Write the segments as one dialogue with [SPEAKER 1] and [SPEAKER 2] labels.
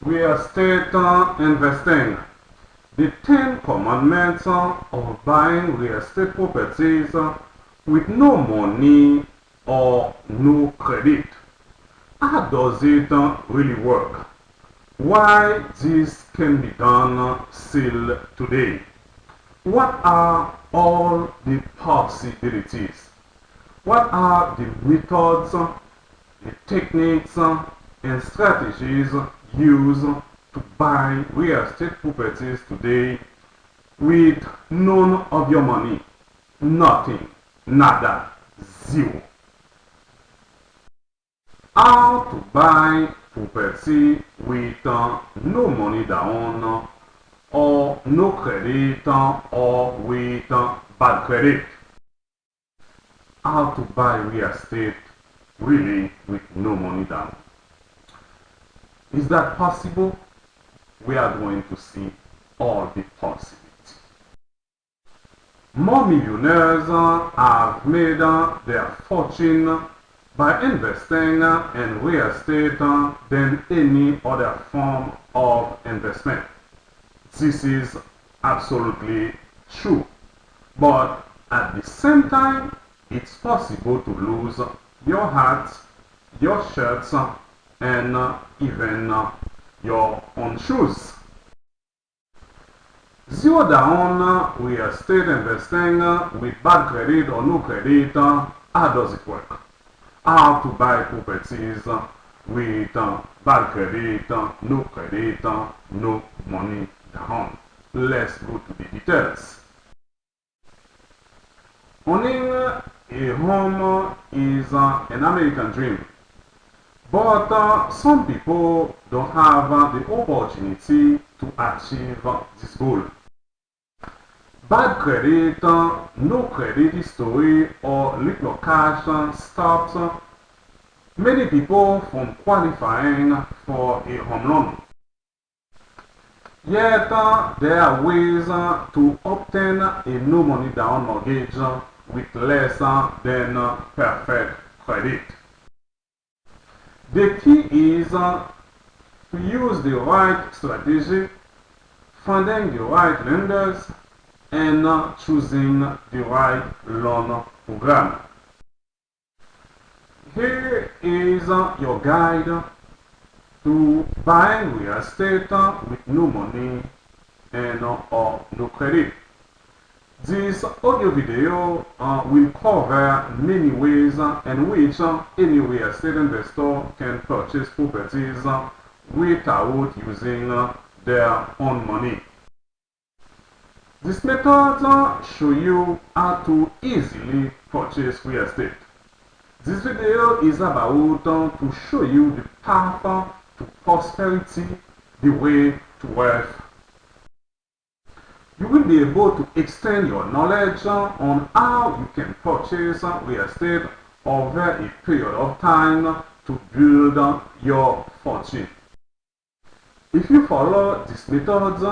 [SPEAKER 1] real estate investing. The 10 commandments of buying real estate properties with no money or no credit. How does it really work? Why this can be done still today? What are all the possibilities? What are the methods, the techniques, and strategies used to buy real estate properties today with none of your money? Nothing. Nada. Zero. How to buy property with no money down or no credit or with bad credit. How to buy real estate really with no money down. Is that possible? We are going to see all the possibilities. More millionaires have made their fortune by investing in real estate than any other form of investment. This is absolutely true. But at the same time, it's possible to lose your hats, your shirts, and even your own shoes. Zero down real estate investing with bad credit or no credit. How does it work? How to buy properties with bad credit, no credit, no money down. Let's go to the details. Owning a home is an American dream, but some people don't have the opportunity to achieve this goal. Bad credit, no credit history, or little cash stops many people from qualifying for a home loan. Yet, there are ways to obtain a no money down mortgage with less than perfect credit. The key is to use the right strategy, finding the right lenders, and choosing the right loan program. Here is your guide to buying real estate with no money and or no credit. This audio video will cover many ways in which any real estate investor can purchase properties without using their own money. This method show you how to easily purchase real estate. This video is about to show you the path to prosperity, the way to wealth. You will be able to extend your knowledge on how you can purchase real estate over a period of time to build your fortune. If you follow these methods,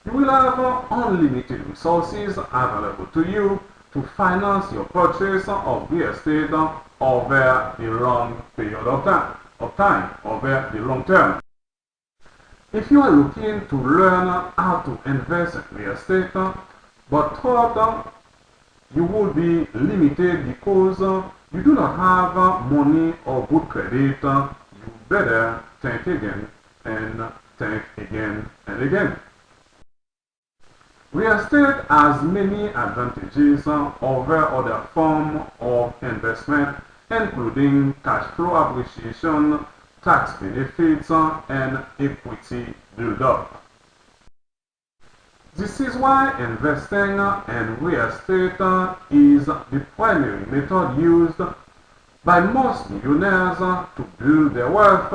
[SPEAKER 1] you will have unlimited resources available to you to finance your purchase of real estate over a long period of time, over the long term. If you are looking to learn how to invest in real estate, but thought you will be limited because you do not have money or good credit, you better think again and think again and again. Real estate has many advantages over other forms of investment, including cash flow appreciation, tax benefits, and equity build-up. This is why investing in real estate is the primary method used by most millionaires to build their wealth,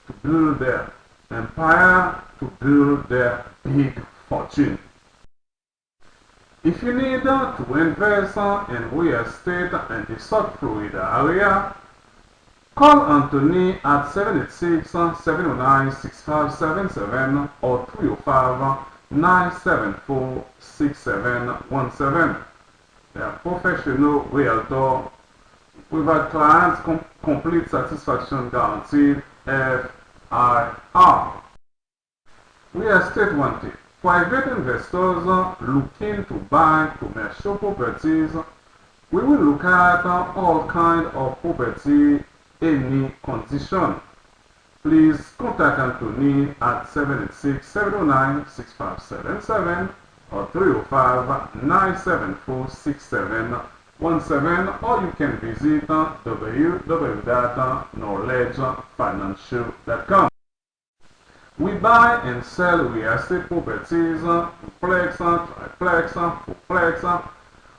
[SPEAKER 1] to build their empire, to build their big fortune. If you need to invest in real estate in the South Florida area, call Anthony at 786-709-6577 or 305-974-6717. They are professional realtor with our clients complete satisfaction guaranteed FIR. Real estate wanted. Private investors looking to buy commercial properties. We will look at all kinds of property, any condition. Please contact Anthony at 786-709-6577 or 305-974-6717, or you can visit www.knowledgefinancial.com. We buy and sell real estate properties, duplex, triplex, fourplex,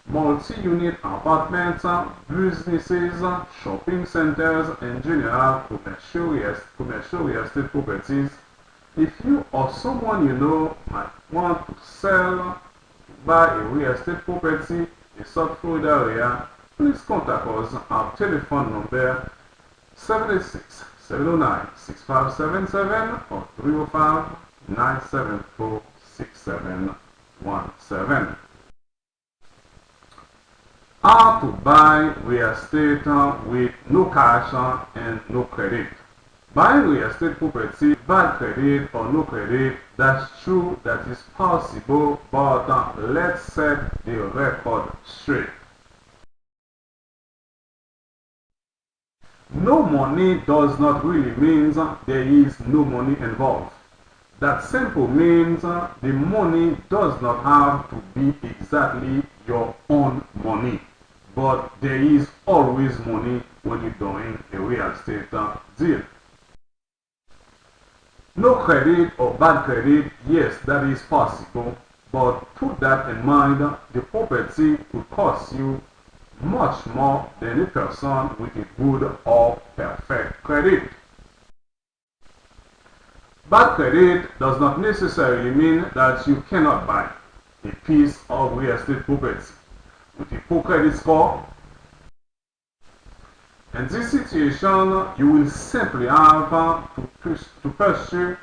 [SPEAKER 1] multi-unit apartments, businesses, shopping centers, and general commercial real estate properties. If you or someone you know might want to sell, buy a real estate property in South Florida area, please contact us. Our telephone number 786-709-6577 or 305-974-6717. How to buy real estate with no cash and no credit. Buying real estate property, bad credit or no credit, that's true, that is possible, but let's set the record straight. No money does not really mean there is no money involved. That simple means the money does not have to be exactly your own money. But there is always money when you're doing a real estate deal. No credit or bad credit, yes, that is possible. But put that in mind, the property could cost you much more than a person with a good or perfect credit. Bad credit does not necessarily mean that you cannot buy a piece of real estate property with a poor credit score. In this situation, you will simply have to pursue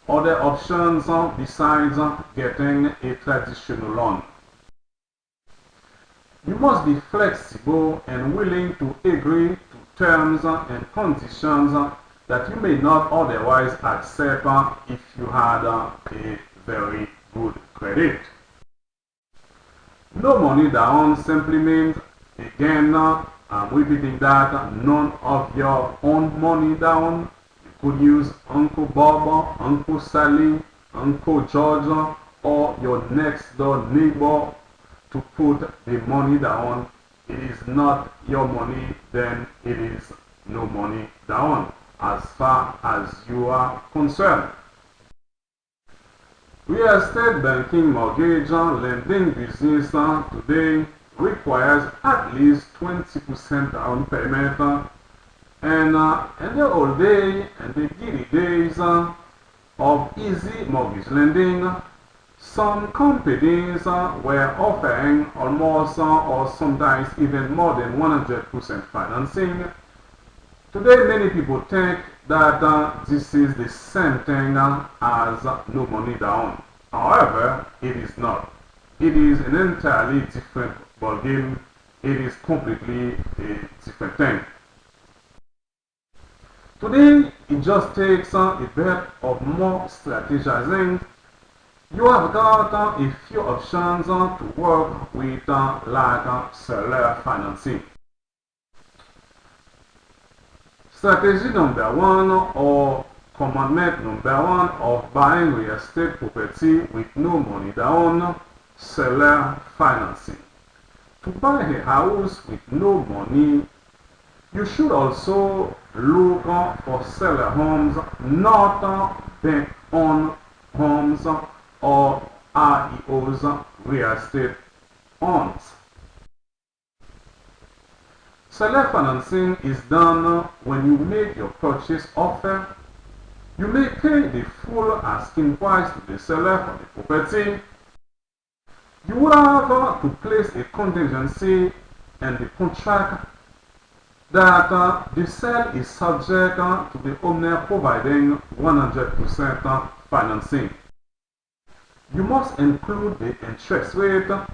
[SPEAKER 1] other options besides getting a traditional loan. You must be flexible and willing to agree to terms and conditions that you may not otherwise accept if you had a very good credit. No money down simply means, again, I'm repeating that, none of your own money down. You could use Uncle Bob, Uncle Sally, Uncle George, or your next door neighbor to put the money down. It is not your money, then it is no money down as far as you are concerned. Real estate banking mortgage lending business today requires at least 20% down payment, and in the old day and the giddy days of easy mortgage lending, some companies were offering almost or sometimes even more than 100% financing. Today many people think that this is the same thing as no money down. However, it is not. It is an entirely different ballgame. It is completely a different thing. Today, it just takes a bit of more strategizing. You have got a few options to work with like seller financing. Strategy number one, or commandment number one of buying real estate property with no money down: seller financing. To buy a house with no money, you should also look for seller homes, not bank-owned homes or REOs, real estate owns. Seller financing is done when you make your purchase offer. You may pay the full asking price to the seller for the property. You would have to place a contingency in the contract that the sale is subject to the owner providing 100% financing. You must include the interest rate, the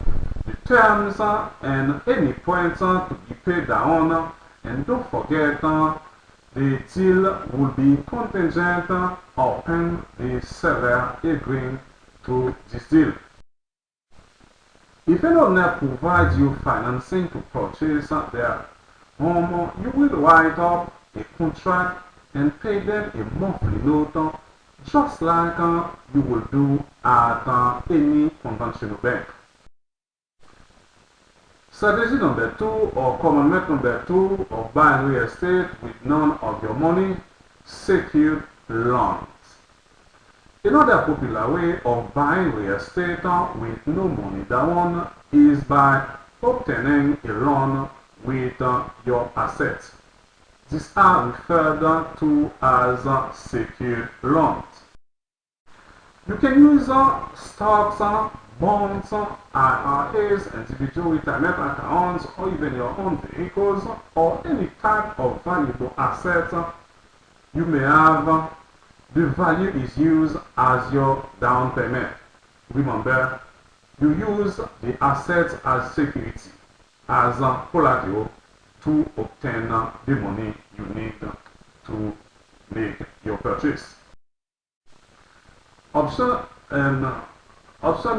[SPEAKER 1] terms, and any points to be paid down, and don't forget The deal will be contingent upon the seller agreeing to this deal. If an owner provides you financing to purchase their home, you will write up a contract and pay them a monthly note, just like you will do at any conventional bank. Strategy number 2, or commandment number 2 of buying real estate with none of your money: secured loans. Another popular way of buying real estate with no money down is by obtaining a loan with your assets. These are referred to as secured loans. You can use stocks, bonds, IRAs, individual retirement accounts, or even your own vehicles, or any type of valuable asset you may have. The value is used as your down payment. Remember, you use the assets as security, as collateral, to obtain the money you need to make your purchase. Option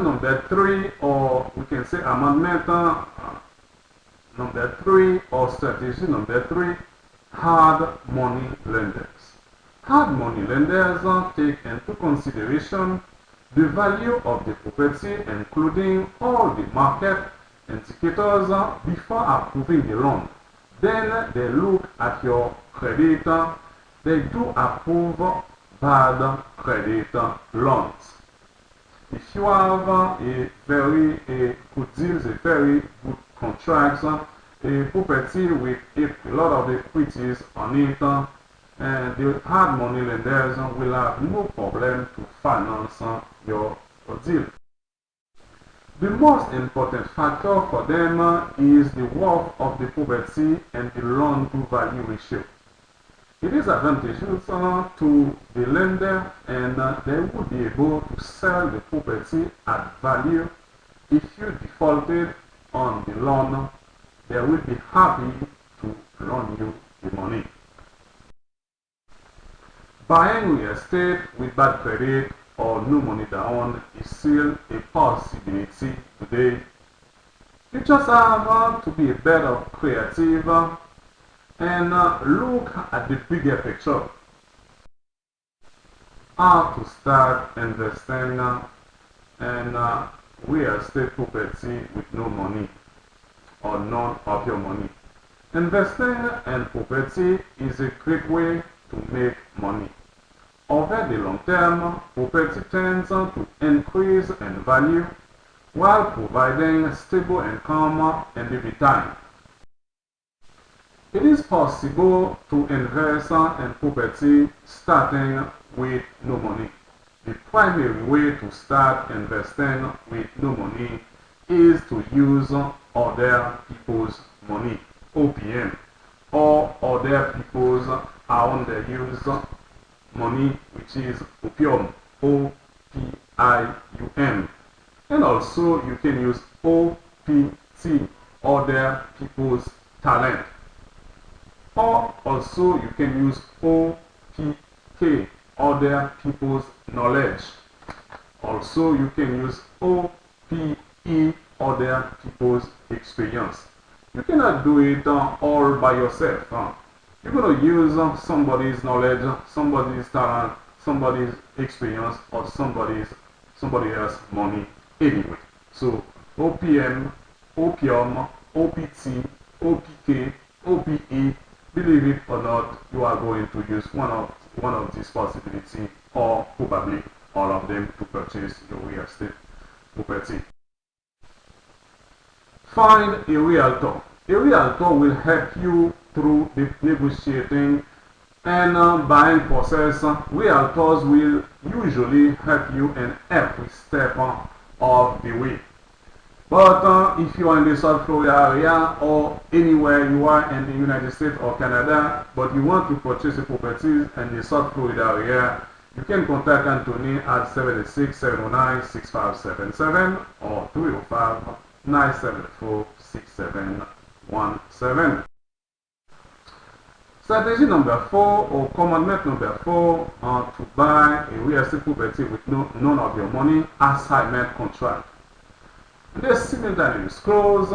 [SPEAKER 1] number 3, or we can say amendment number 3, or strategy number 3: hard money lenders. Hard money lenders take into consideration the value of the property, including all the market indicators, before approving the loan. Then they look at your credit. They do approve bad credit loans. If you have a very good deals, a very good contracts, a property with a lot of equities on it, and the hard money lenders will have no problem to finance your deal. The most important factor for them is the worth of the property and the loan to value ratio. It is advantageous to the lender, and they would be able to sell the property at value. If you defaulted on the loan, they will be happy to loan you the money. Buying real estate with bad credit or no money down is still a possibility today. You just have to be a bit creative and look at the bigger picture. How to start investing in real estate property with no money or none of your money. Investing in property is a great way to make money. Over the long term, property tends to increase in value while providing stable income in the meantime. It is possible to invest in property starting with no money. The primary way to start investing with no money is to use other people's money, OPM, or other people's underused money, which is opium, OPIUM. And also you can use OPT, other people's talent. Or also you can use OPK, other people's knowledge. Also you can use OPE, other people's experience. You cannot do it all by yourself. You're going to use somebody's knowledge, somebody's talent, somebody's experience, or somebody else's money anyway. So OPM, OPIUM, OPT, OPK, OPE, believe it or not, you are going to use one of these possibilities, or probably all of them, to purchase your real estate property. Find a realtor. A realtor will help you through the negotiating and buying process. Realtors will usually help you in every step of the way. But if you are in the South Florida area, or anywhere you are in the United States or Canada, but you want to purchase a property in the South Florida area, you can contact Anthony at 786-709-6577 or 305-974-6717. Strategy number 4 or commandment number 4 to buy a real estate property with none of your money, assignment contract. This simultaneous clause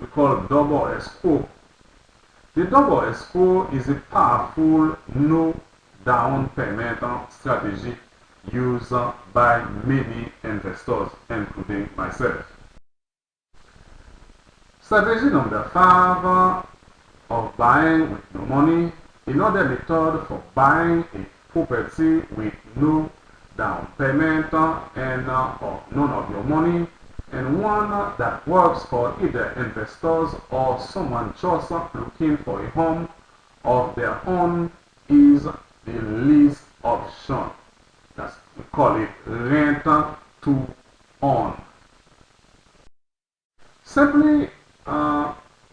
[SPEAKER 1] we call double escrow. The double escrow is a powerful no down payment strategy used by many investors, including myself. Strategy number 5 of buying with no money. Another method for buying a property with no down payment and or none of your money, and one that works for either investors or someone just looking for a home of their own, is the lease option. That's, we call it rent to own. Simply,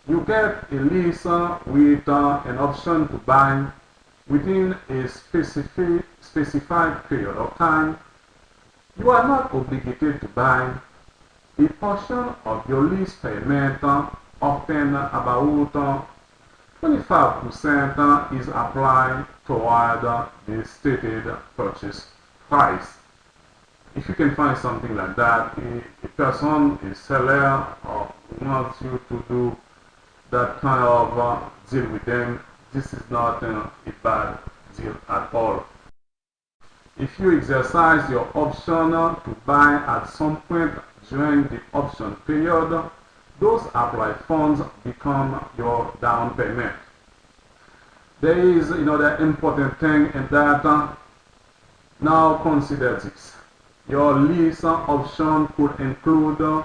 [SPEAKER 1] you get a lease with an option to buy within a specified period of time. You are not obligated to buy. A portion of your lease payment, often about 25%, is applied toward the stated purchase price. If you can find something like that, a person, a seller, wants you to do that kind of deal with them, this is not a bad deal at all. If you exercise your option to buy at some point during the option period, those applied funds become your down payment. There is another important thing in that. Now consider this. Your lease option could include the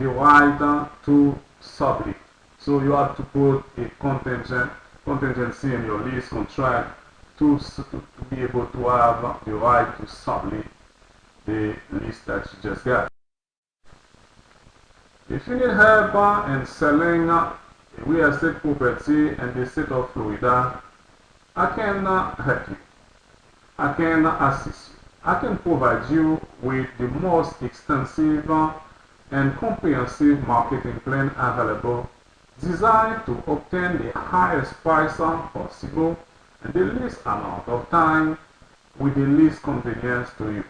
[SPEAKER 1] right to sublet. So you have to put a contingency in your lease contract to be able to have the right to sublet the lease that you just got. If you need help in selling a real estate property in the state of Florida, I can help you. I can assist you. I can provide you with the most extensive and comprehensive marketing plan available, designed to obtain the highest price possible in the least amount of time with the least convenience to you.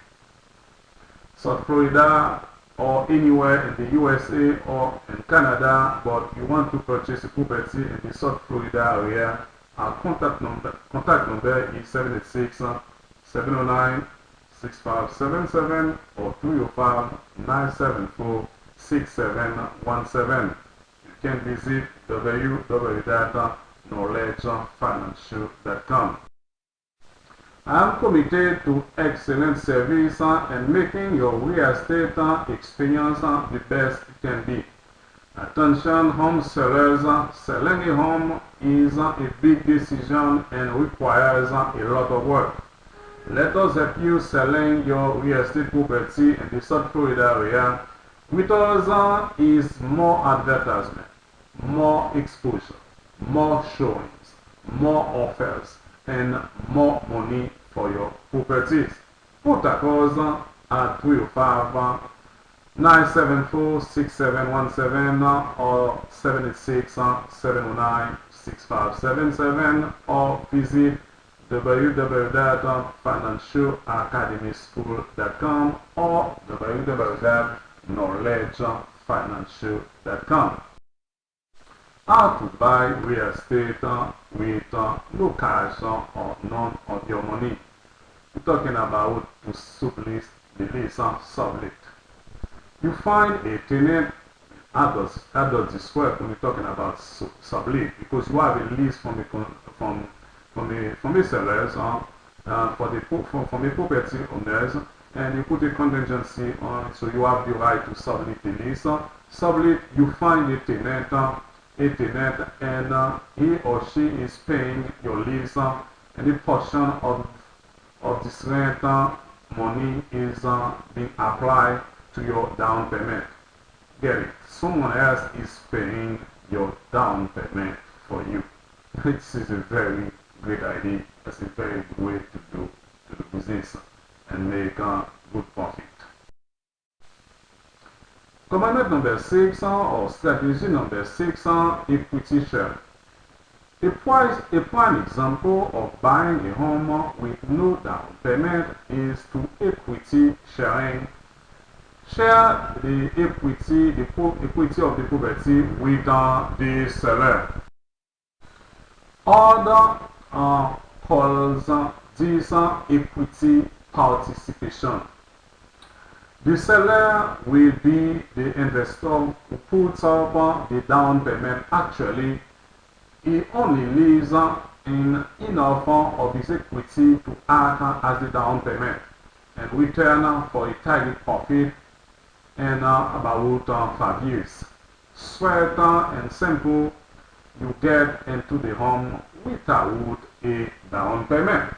[SPEAKER 1] South Florida or anywhere in the USA or in Canada, but you want to purchase a property in the South Florida area, our contact number is 786-709-6577 or 305-974-6717. You can visit www.knowledgefinancial.com. I am committed to excellent service and making your real estate experience the best it can be. Attention home sellers, selling a home is a big decision and requires a lot of work. Let us help you selling your real estate property in the South Florida area. With us is more advertisement, more exposure, more showings, more offers, and more money for your properties. Contact us at 305-974-6717 or 786-709-6577 or visit www.financialacademyschool.com or www.knowledgefinancial.com. How to buy real estate with no cash or none of your money. We're talking about to sublet the lease, sublet. You find a tenant. How does this work when we're talking about sublet? Because you have a lease from the sellers, from the property owners, and you put a contingency on it, so you have the right to sublet the lease. Sublet, you find a tenant, and he or she is paying your lease, and a portion of this rent money is being applied to your down payment. Get it? Someone else is paying your down payment for you. This is a very great idea. It's a very good way to do business and make good profit. Commandment number 6 or strategy number 6, equity share. A prime example of buying a home with no down payment is to equity sharing. Share the equity of the property with the seller. Other calls this equity participation. The seller will be the investor who puts up the down payment. Actually, he only leaves in enough of his equity to act as the down payment and return for a tidy profit in about 5 years. Straight and simple, you get into the home without a down payment.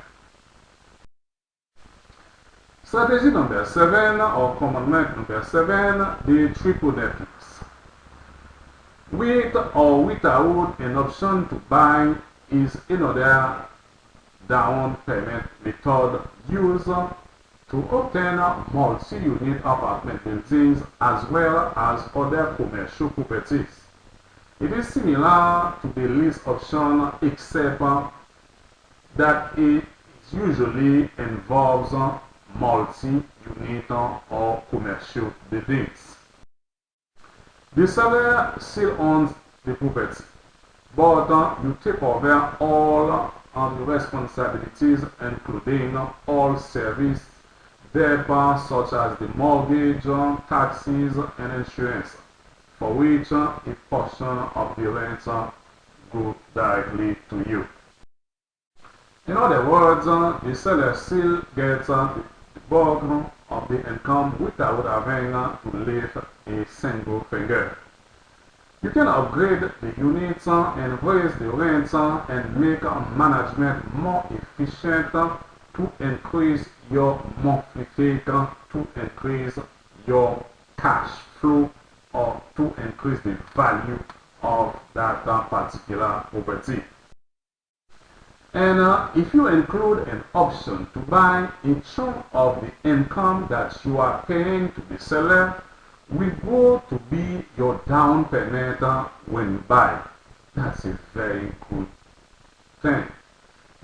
[SPEAKER 1] Strategy number 7 or commandment number 7, the triple net lease. With or without an option to buy is another down payment method used to obtain multi-unit apartment buildings as well as other commercial properties. It is similar to the lease option except that it usually involves multi-unit or commercial buildings. The seller still owns the property, but you take over all the responsibilities, including all service debt such as the mortgage, taxes, and insurance, for which a portion of the rent goes directly to you. In other words, the seller still gets the bulk of the income without having to lift a single finger. You can upgrade the units and raise the rents and make management more efficient to increase your monthly take, to increase your cash flow, or to increase the value of that particular property. And if you include an option to buy a chunk of the income that you are paying to the seller, will go to be your down payment when you buy. That's a very good thing.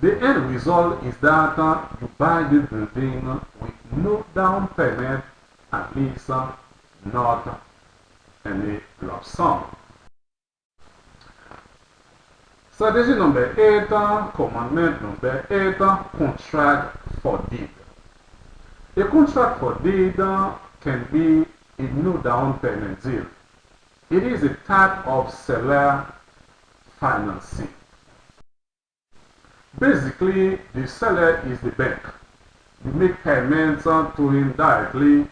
[SPEAKER 1] The end result is that you buy the building with no down payment, at least not any lump sum. Strategy number 8, commandment number 8, contract for deed. A contract for deed can be a no down payment deal. It is a type of seller financing. Basically, the seller is the bank. You make payments to him directly.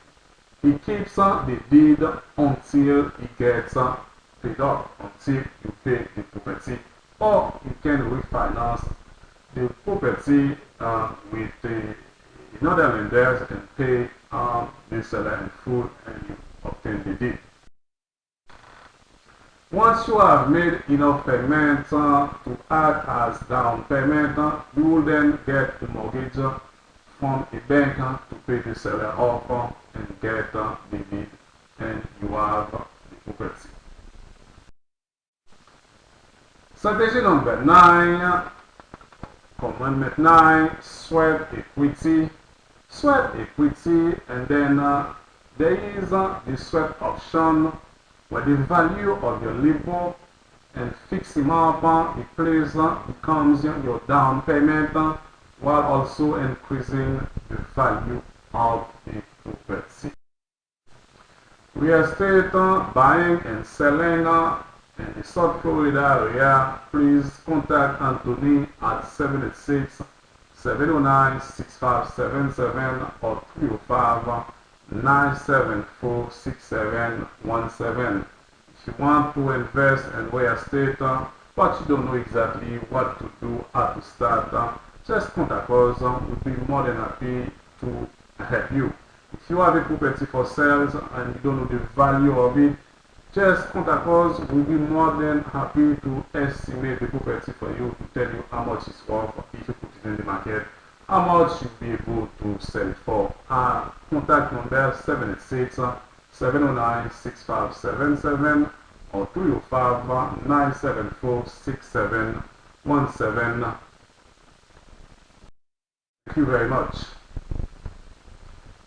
[SPEAKER 1] He keeps the deed until he gets paid off, until you pay the property. Or you can refinance the property with another lenders and pay the seller in full, and you obtain the deed. Once you have made enough payments to act as down payment, you will then get the mortgage from a bank to pay the seller off and get the deed, and you have the property. Strategy number 9, commandment 9, sweat equity. Sweat equity, and then there is the sweat option where the value of your labor and fix him up the place becomes your down payment while also increasing the value of the property. Real estate buying and selling in the South Florida area, please contact Anthony at 786-709-6577 or 305-974-6717. If you want to invest in real estate but you don't know exactly what to do, how to start, just contact us. We'll be more than happy to help you. If you have a property for sale and you don't know the value of it, just contact us. We'll be more than happy to estimate the property for you, to tell you how much it's worth if you put it in the market, how much you'll be able to sell it for. Contact number 786-709-6577 or 305-974-6717. 17. Thank you very much.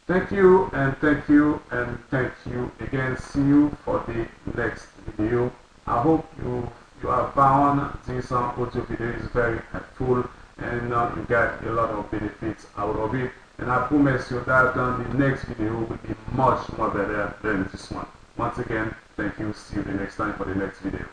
[SPEAKER 1] Thank you and thank you and thank you again. See you for the next video. I hope you have found this audio video is very helpful and you get a lot of benefits out of it. And I promise you that the next video will be much more better than this one. Once again, thank you. See you the next time for the next video.